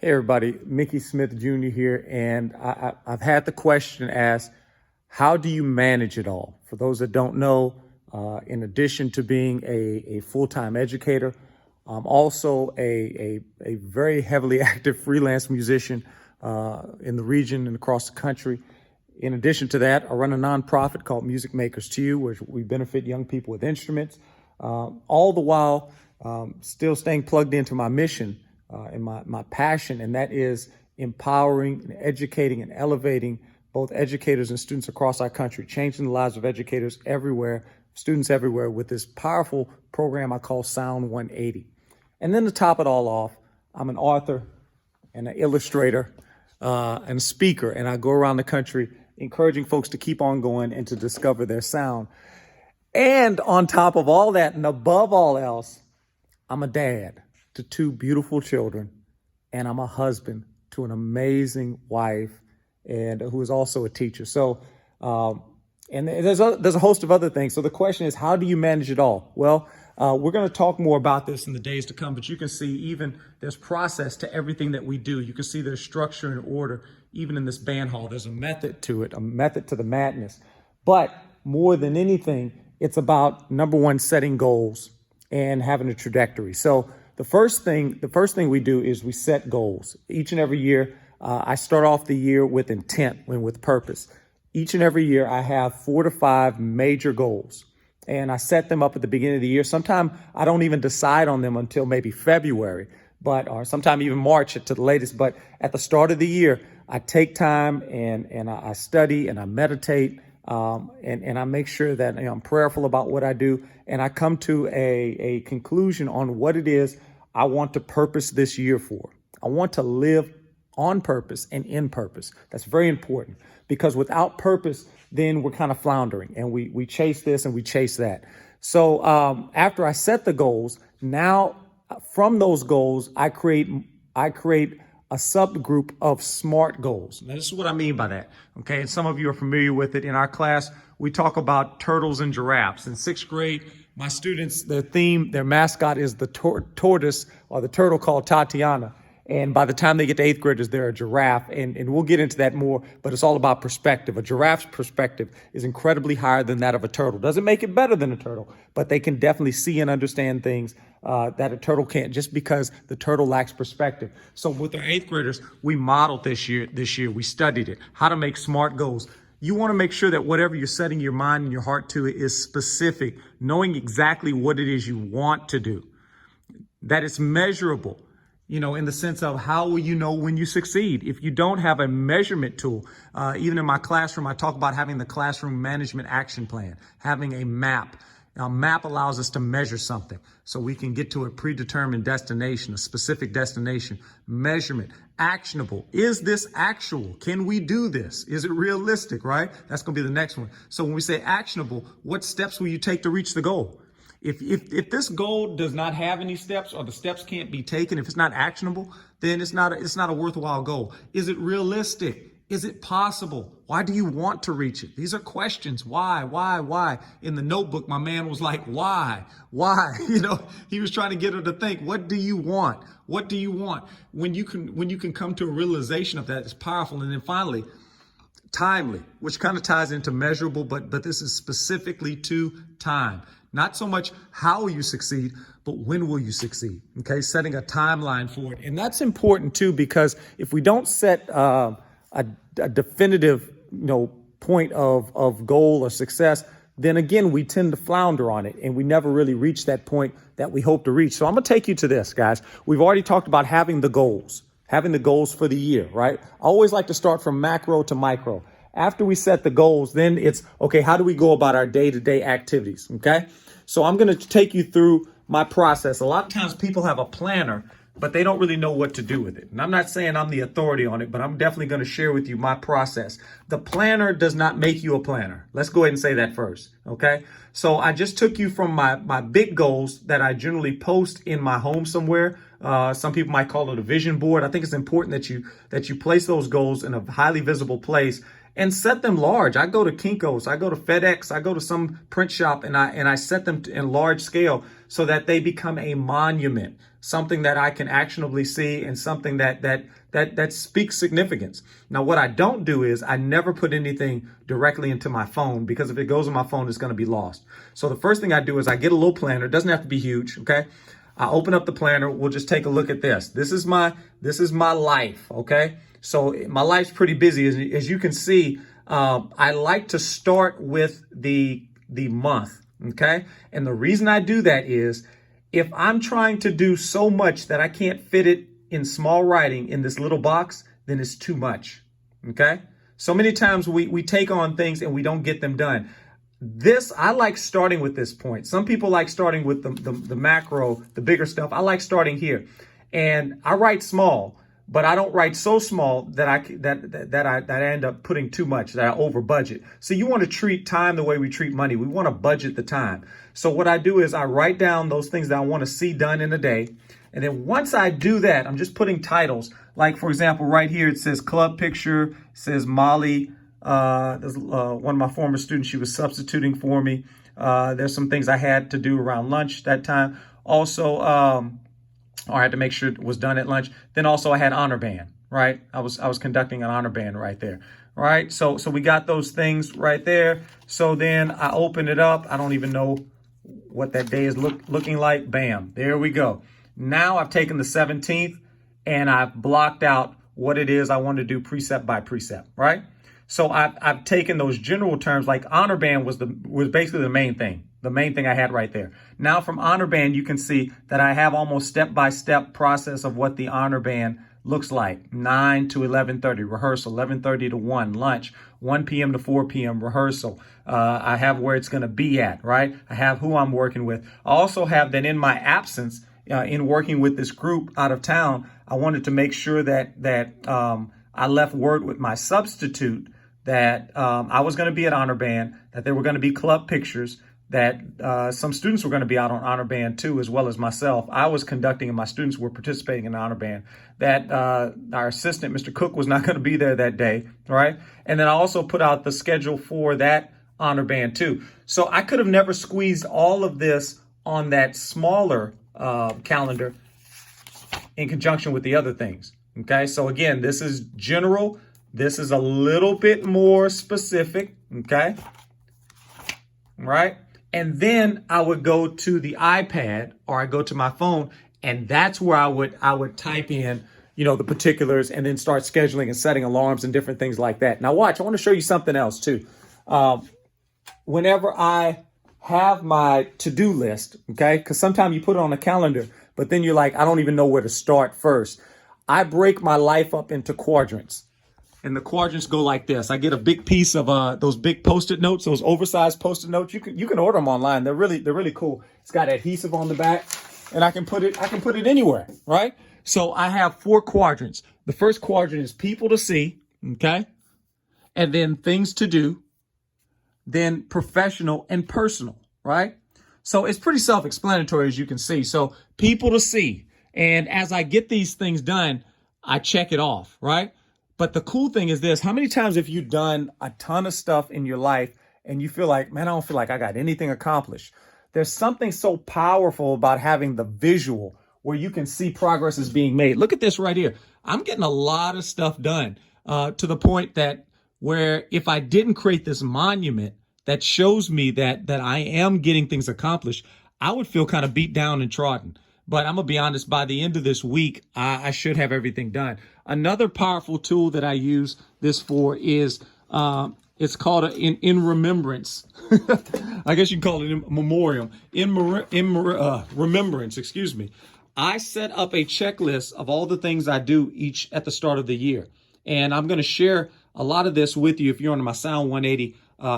Hey everybody, Mickey Smith Jr. here, and I've had the question asked, how do you manage it all? For those that don't know, in addition to being a full-time educator, I'm also a very heavily active freelance musician in the region and across the country. In addition to that, I run a nonprofit called Music Makers to You, where we benefit young people with instruments, all the while still staying plugged into my mission and my passion, and that is empowering and educating and elevating both educators and students across our country, changing the lives of educators everywhere, students everywhere, with this powerful program I call Sound 180. And then to top it all off, I'm an author and an illustrator and a speaker, and I go around the country encouraging folks to keep on going and to discover their sound. And on top of all that, and above all else, I'm a dad to two beautiful children, and I'm a husband to an amazing wife, and who is also a teacher. So, and there's a host of other things. So the question is, how do you manage it all? Well, we're going to talk more about this in the days to come, but you can see even there's process to everything that we do. You can see there's structure and order, even in this band hall. There's a method to it, a method to the madness. But more than anything, it's about, number one, setting goals and having a trajectory. So the first thing we do is we set goals. Each and every year, I start off the year with intent and with purpose. Each and every year, I have 4 to 5 major goals, and I set them up at the beginning of the year. Sometimes I don't even decide on them until maybe February, or sometime even March to the latest. But at the start of the year, I take time and I study and I meditate, and I make sure that I'm prayerful about what I do, and I come to a conclusion on what it is I want to purpose this year for. I want to live on purpose and in purpose. That's very important, because without purpose, then we're kind of floundering, and we chase this and we chase that. So after I set the goals, now from those goals, I create a subgroup of SMART goals. Now, this is what I mean by that, okay? And some of you are familiar with it. In our class, we talk about turtles and giraffes. In 6th grade, my students, their mascot is the tortoise, or the turtle, called Tatiana. And by the time they get to 8th graders, they're a giraffe. And we'll get into that more, but it's all about perspective. A giraffe's perspective is incredibly higher than that of a turtle. Doesn't make it better than a turtle, but they can definitely see and understand things that a turtle can't, just because the turtle lacks perspective. So with our 8th graders, we modeled this year, we studied it, how to make SMART goals. You want to make sure that whatever you're setting your mind and your heart to is specific, knowing exactly what it is you want to do, that it's measurable, in the sense of how will you know when you succeed? If you don't have a measurement tool, even in my classroom, I talk about having the classroom management action plan, having a map. Now, a map allows us to measure something so we can get to a predetermined destination, a specific destination. Measurement, actionable. Is this actual? Can we do this? Is it realistic, right? That's going to be the next one. So when we say actionable, what steps will you take to reach the goal? If this goal does not have any steps, or the steps can't be taken, if it's not actionable, then it's not a worthwhile goal. Is it realistic? Is it possible? Why do you want to reach it? These are questions. Why? In the notebook, my man was like, why? He was trying to get her to think, what do you want? What do you want? When you can come to a realization of that, it's powerful. And then finally, timely, which kind of ties into measurable, but this is specifically to time. Not so much how will you succeed, but when will you succeed? Okay, setting a timeline for it. And that's important too, because if we don't set a definitive, point of goal or success, then again, we tend to flounder on it, and we never really reach that point that we hope to reach. So I'm going to take you to this, guys. We've already talked about having the goals for the year, right? I always like to start from macro to micro. After we set the goals, then it's, okay, how do we go about our day-to-day activities, okay? So I'm going to take you through my process. A lot of times people have a planner, but they don't really know what to do with it. And I'm not saying I'm the authority on it, but I'm definitely going to share with you my process. The planner does not make you a planner. Let's go ahead and say that first, okay? So I just took you from my big goals that I generally post in my home somewhere. Some people might call it a vision board. I think it's important that you place those goals in a highly visible place. and set them large. I go to Kinko's, I go to FedEx, I go to some print shop, and I set them in large scale so that they become a monument, something that I can actionably see and something that speaks significance. Now, what I don't do is I never put anything directly into my phone, because if it goes in my phone, it's going to be lost. So the first thing I do is I get a little planner. It doesn't have to be huge, okay? I open up the planner. We'll just take a look at this. This is my life, okay? So my life's pretty busy. As you can see, I like to start with the month, okay? And the reason I do that is if I'm trying to do so much that I can't fit it in small writing in this little box, then it's too much, okay? So many times we take on things and we don't get them done. I like starting with this point. Some people like starting with the macro, the bigger stuff. I like starting here. And I write small, but I don't write so small that I end up putting too much, that I over budget. So you want to treat time the way we treat money. We want to budget the time. So what I do is I write down those things that I want to see done in a day. And then once I do that, I'm just putting titles. Like, for example, right here, it says club picture, it says Molly. There's one of my former students, she was substituting for me. There's some things I had to do around lunch that time. Also, I had to make sure it was done at lunch. Then also I had honor band, right? I was conducting an honor band right there, right? So we got those things right there. So then I open it up. I don't even know what that day is looking like. Bam, there we go. Now I've taken the 17th and I've blocked out what it is I want to do precept by precept, right? So I've taken those general terms, like honor band was basically the main thing I had right there. Now from honor band, you can see that I have almost step-by-step process of what the honor band looks like. 9 to 11:30 rehearsal, 11:30 to 1 lunch, 1 p.m. to 4 p.m. rehearsal. I have where it's going to be at, right? I have who I'm working with. I also have that in my absence, in working with this group out of town, I wanted to make sure that I left word with my substitute that I was going to be at honor band, that there were going to be club pictures, that some students were going to be out on honor band too, as well as myself. I was conducting and my students were participating in honor band, that our assistant, Mr. Cook, was not going to be there that day, right? And then I also put out the schedule for that honor band too. So I could have never squeezed all of this on that smaller calendar in conjunction with the other things, okay? So again, this is general. This is a little bit more specific, okay? Right? And then I would go to the iPad or I go to my phone, and that's where I would type in, the particulars and then start scheduling and setting alarms and different things like that. Now watch, I want to show you something else too. Whenever I have my to-do list, okay, because sometimes you put it on a calendar, but then you're like, I don't even know where to start first. I break my life up into quadrants. And the quadrants go like this. I get a big piece of those big Post-it notes, those oversized Post-it notes. You can order them online. They're really cool. It's got adhesive on the back, and I can put it anywhere, right? So I have 4 quadrants. The first quadrant is people to see, okay? And then things to do, then professional and personal, right? So it's pretty self-explanatory, as you can see. So people to see. And as I get these things done, I check it off, right? But the cool thing is this: how many times have you done a ton of stuff in your life and you feel like, man, I don't feel like I got anything accomplished? There's something so powerful about having the visual where you can see progress is being made. Look at this right here. I'm getting a lot of stuff done to the point that where if I didn't create this monument that shows me that I am getting things accomplished, I would feel kind of beat down and trodden. But I'm going to be honest, by the end of this week, I should have everything done. Another powerful tool that I use this for is it's called in remembrance. I guess you can call it in memoriam. Remembrance, excuse me. I set up a checklist of all the things I do each at the start of the year. And I'm going to share a lot of this with you if you're on my Sound 180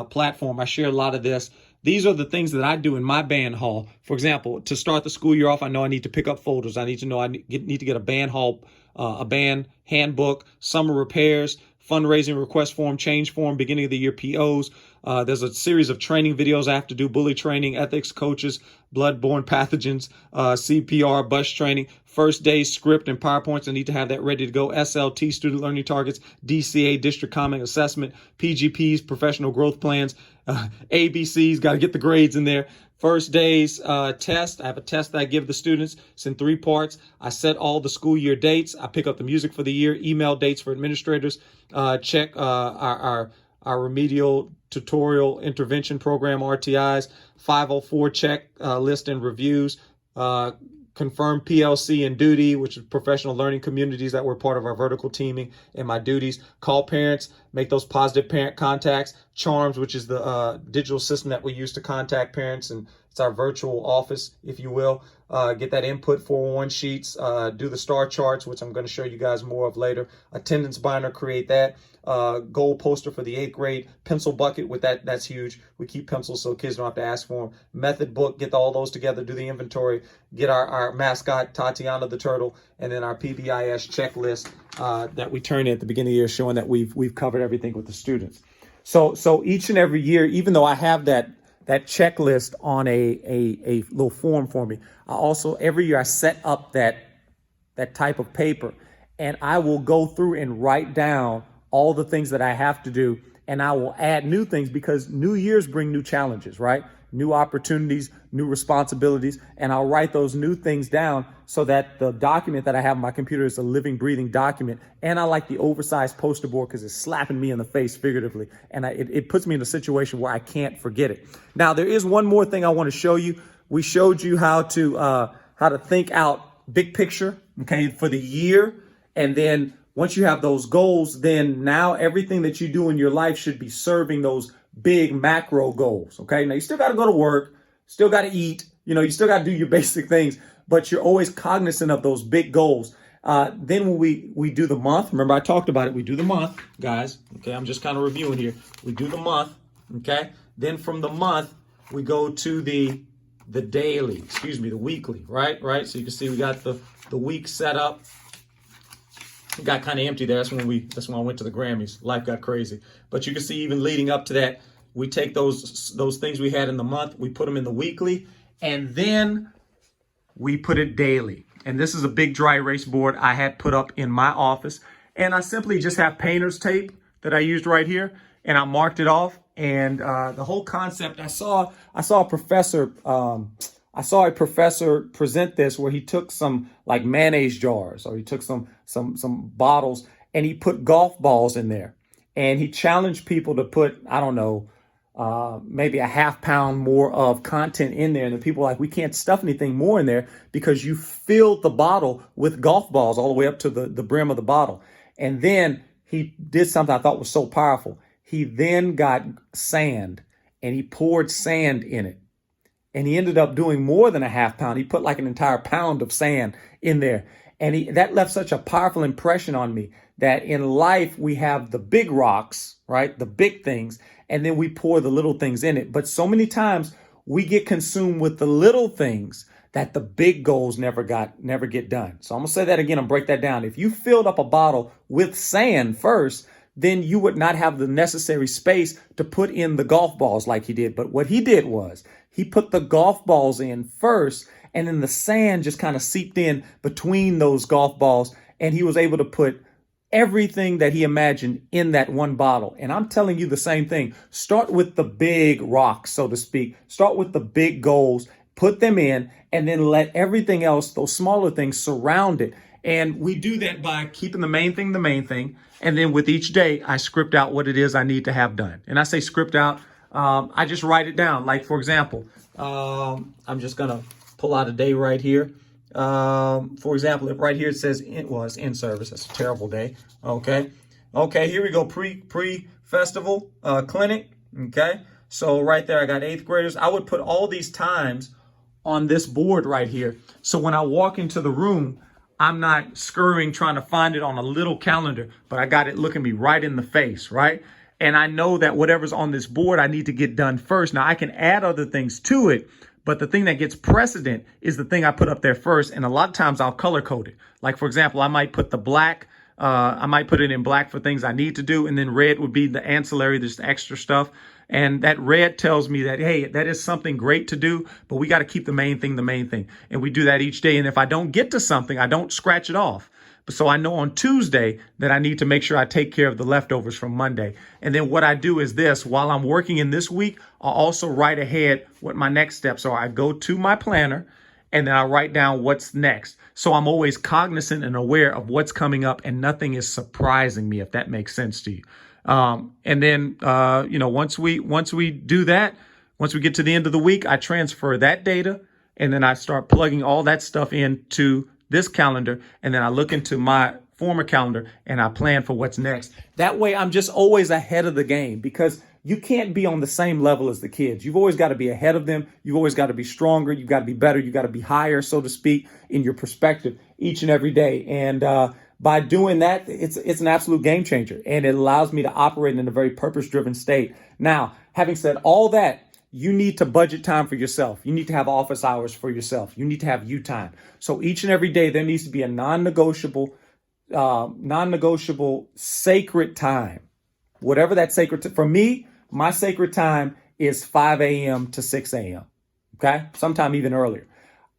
platform. I share a lot of this. These are the things that I do in my band hall. For example, to start the school year off, I know I need to pick up folders. I need to know I need to get a band hall, a band handbook, summer repairs, fundraising request form, change form, beginning of the year POs, There's a series of training videos I have to do: bully training, ethics coaches, bloodborne pathogens, CPR, bus training, first day script and PowerPoints. I need to have that ready to go. SLT, student learning targets, DCA, district common assessment, PGPs, professional growth plans, ABCs, got to get the grades in there. First day's test. I have a test that I give the students. It's in 3 parts. I set all the school year dates. I pick up the music for the year, email dates for administrators, check our remedial tutorial intervention program, RTIs, 504 check list and reviews, confirm PLC and duty, which is professional learning communities that were part of our vertical teaming, and my duties. Call parents, make those positive parent contacts. Charms, which is the digital system that we use to contact parents, and it's our virtual office, if you will. Get that input 401 sheets, do the star charts, which I'm going to show you guys more of later. Attendance binder, create that. Goal poster for the 8th grade, pencil bucket with that's huge. We keep pencils so kids don't have to ask for them. Method book, get all those together, do the inventory, get our mascot, Tatiana the turtle, and then our PBIS checklist that we turn in at the beginning of the year, showing that we've covered everything with the students. So each and every year, even though I have that checklist on a little form for me, I also every year I set up that type of paper, and I will go through and write down all the things that I have to do, and I will add new things because new years bring new challenges, right? New opportunities, new responsibilities, and I'll write those new things down so that the document that I have on my computer is a living, breathing document. And I like the oversized poster board because it's slapping me in the face figuratively, and it puts me in a situation where I can't forget it. Now, there is one more thing I want to show you. We showed you how to think out big picture, okay, for the year, and then once you have those goals, then now everything that you do in your life should be serving those big macro goals. Okay. Now you still got to go to work, still got to eat, you still got to do your basic things, but you're always cognizant of those big goals. Then when we do the month, remember I talked about it. We do the month, guys. Okay. I'm just kind of reviewing here. We do the month. Okay. Then from the month, we go to the daily, the weekly, right? So you can see we got the week set up. It got kind of empty there. That's when I went to the Grammys. Life got crazy. But you can see even leading up to that, we take those things we had in the month, we put them in the weekly, and then we put it daily. And this is a big dry erase board I had put up in my office. And I simply just have painter's tape that I used right here, and I marked it off. And the whole concept, I saw a professor present this where he took some like mayonnaise jars, or he took some bottles, and he put golf balls in there, and he challenged people to put, I don't know, maybe a half pound more of content in there. And the people were like, we can't stuff anything more in there because you filled the bottle with golf balls all the way up to the brim of the bottle. And then he did something I thought was so powerful. He then got sand and he poured sand in it. And he ended up doing more than a half pound. He put like an entire pound of sand in there. And that left such a powerful impression on me that in life we have the big rocks, right? The big things, and then we pour the little things in it. But so many times we get consumed with the little things that the big goals never get done. So I'm gonna say that again and break that down. If you filled up a bottle with sand first, then you would not have the necessary space to put in the golf balls like he did. But what he did was he put the golf balls in first, and then the sand just kind of seeped in between those golf balls, and he was able to put everything that he imagined in that one bottle. And I'm telling you the same thing. Start with the big rocks, so to speak. Start with the big goals, put them in, and then let everything else, those smaller things, surround it. And we do that by keeping the main thing. And then with each day, I script out what it is I need to have done. And I say script out, I just write it down. Like, for example, I'm just going to pull out a day right here. For example, if right here it says it was in service. That's a terrible day. Okay, here we go. Pre-festival clinic. Okay, so right there I got 8th graders. I would put all these times on this board right here. So when I walk into the room, I'm not scurrying trying to find it on a little calendar, but I got it looking me right in the face, right? And I know that whatever's on this board, I need to get done first. Now I can add other things to it, but the thing that gets precedent is the thing I put up there first. And a lot of times I'll color code it. Like, for example, I might put the black I might put it in black for things I need to do. And then red would be the ancillary, this extra stuff. And that red tells me that, hey, that is something great to do, but we got to keep the main thing the main thing. And we do that each day. And if I don't get to something, I don't scratch it off. So I know on Tuesday that I need to make sure I take care of the leftovers from Monday. And then what I do is this: while I'm working in this week, I'll also write ahead what my next steps are. I go to my planner and then I write down what's next. So I'm always cognizant and aware of what's coming up, and nothing is surprising me, if that makes sense to you. And then, once we do that, once we get to the end of the week, I transfer that data, and then I start plugging all that stuff into this calendar, and then I look into my former calendar and I plan for what's next. That way I'm just always ahead of the game, because you can't be on the same level as the kids. You've always got to be ahead of them. You've always got to be stronger. You've got to be better. You've got to be higher, so to speak, in your perspective each and every day. And by doing that, it's an absolute game changer, and it allows me to operate in a very purpose-driven state. Now, having said all that, you need to budget time for yourself. You need to have office hours for yourself. You need to have you time. So each and every day, there needs to be a non-negotiable sacred time. Whatever that sacred, for me, my sacred time is 5 a.m. to 6 a.m. Okay. Sometime even earlier.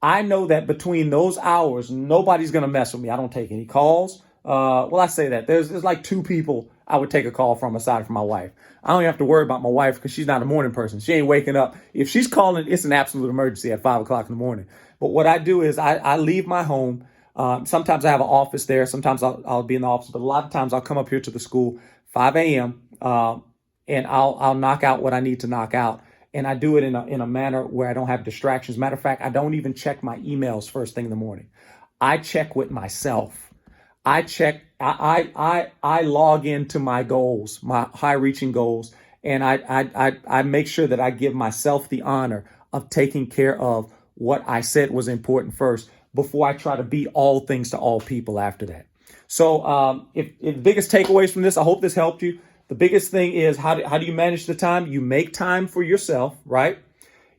I know that between those hours, nobody's going to mess with me. I don't take any calls. I say that there's like 2 people I would take a call from aside from my wife. I don't even have to worry about my wife because she's not a morning person. She ain't waking up. If she's calling, it's an absolute emergency at 5 o'clock in the morning. But what I do is I leave my home. Sometimes I have an office there. Sometimes I'll be in the office, but a lot of times I'll come up here to the school 5 a.m. And I'll knock out what I need to knock out. And I do it in a manner where I don't have distractions. Matter of fact, I don't even check my emails first thing in the morning. I check with myself. I log into my goals, my high-reaching goals, and I make sure that I give myself the honor of taking care of what I said was important first before I try to be all things to all people after that. So if the biggest takeaways from this, I hope this helped you. The biggest thing is how do you manage the time? You make time for yourself, right?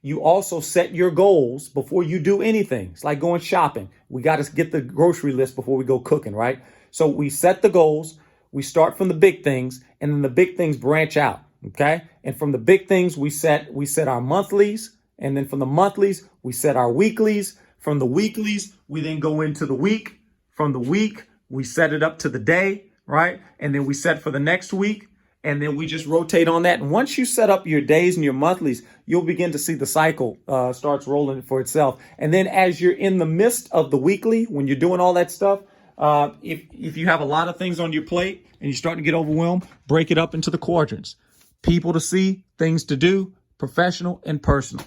You also set your goals before you do anything. It's like going shopping. We got to get the grocery list before we go cooking, right? So we set the goals. We start from the big things, and then the big things branch out, okay? And from the big things, we set our monthlies, and then from the monthlies, we set our weeklies. From the weeklies, we then go into the week. From the week, we set it up to the day, right? And then we set for the next week. And then we just rotate on that. And once you set up your days and your monthlies, you'll begin to see the cycle starts rolling for itself. And then as you're in the midst of the weekly, when you're doing all that stuff, if you have a lot of things on your plate and you're starting to get overwhelmed, break it up into the quadrants. People to see, things to do, professional and personal.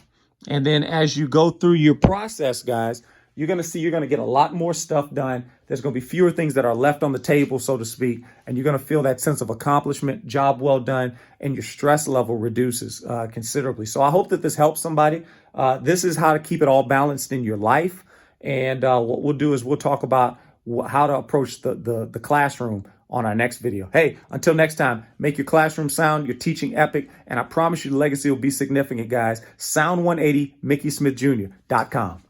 And then as you go through your process, guys, you're going to get a lot more stuff done. There's going to be fewer things that are left on the table, so to speak, and you're going to feel that sense of accomplishment, job well done, and your stress level reduces considerably. So I hope that this helps somebody. This is how to keep it all balanced in your life. And what we'll do is we'll talk about how to approach the classroom on our next video. Hey, until next time, make your classroom sound, your teaching epic, and I promise you the legacy will be significant, guys. Sound180, MickeySmithJr.com.